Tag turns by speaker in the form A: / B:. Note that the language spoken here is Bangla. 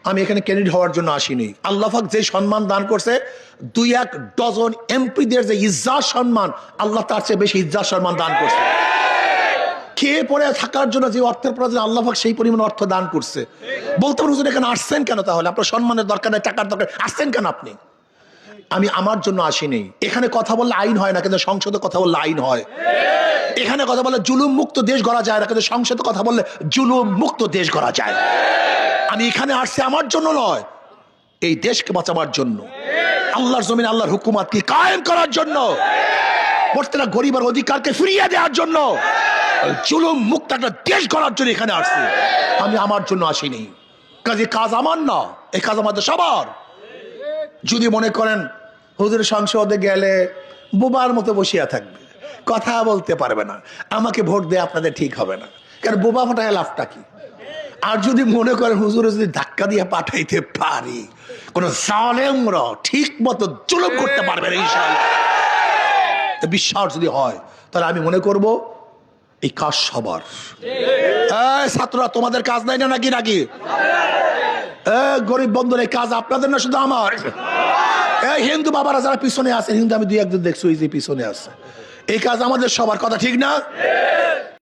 A: আমি এখানে ক্যান্ডিডেট হওয়ার জন্য আসিনি। আল্লাহ পাক যে সম্মান দান করছে, 2-1 ডজন এমপিদের যে ইজ্জত সম্মান, আল্লাহ তার চেয়ে বেশি ইজ্জত সম্মান দান করছে। খেয়ে পড়ে থাকার জন্য যে অর্থের প্রয়োজন, আল্লাহ পাক সেই পরিমাণ অর্থ দান করছে। বলতে পারো হুজুর এখানে আসছেন কেন? তাহলে আপনার সম্মানের দরকার নেই, টাকার দরকার, আসছেন কেন আপনি? আমি আমার জন্য আসিনি। এখানে কথা বললে আইন হয় না, কিন্তু সংসদে কথা বললে আইন হয়। এখানে কথা বললে জুলুম মুক্ত দেশ গড়া যায় না, কিন্তু সংসদে কথা বললে জুলুম মুক্ত দেশ গড়া যায়। আমি এখানে আসছি আমার জন্য নয়, এই দেশকে বাঁচাবার জন্য, আল্লাহর জমিন আল্লাহর হুকুমতকে কায়েম করার জন্য, প্রত্যেকটা গরিবের অধিকারকে ফিরিয়ে দেওয়ার জন্য, জুলুম মুক্ত একটা দেশ গড়ার জন্য এখানে আসছি। আমি আমার জন্য আসিনি। কাজে কাজ আমার না, এই কাজ আমাদের সবার। যদি মনে করেন হুজুর সংসদে গেলে বোবার মতো বসিয়া থাকবে, কথা বলতে পারবে না, আমাকে ভোট দেয়া আপনাদের ঠিক হবে না, কারণ বোবা ফাটায় লাভটা কি? আর যদি মনে করেন হুজুরে যদি ধাক্কা দিয়ে পাঠাইতে পারি, কোন জালেমরা ঠিক মতো জুলুম করতে পারবে না ইনশাআল্লাহ, বিশ্বাস যদি হয়, তাহলে আমি মনে করব এই কাজ সবার। ছাত্ররা তোমাদের কাজ নাই না নাকি? নাকি গরিব বন্ধুর এই কাজ আপনাদের না শুধু আমার? এই হিন্দু বাবারা যারা পিছনে আছে, হিন্দু আমি 2-1 জন দেখছি ওই যে পিছনে আছে, এই কাজ আমাদের সবার, কথা ঠিক না?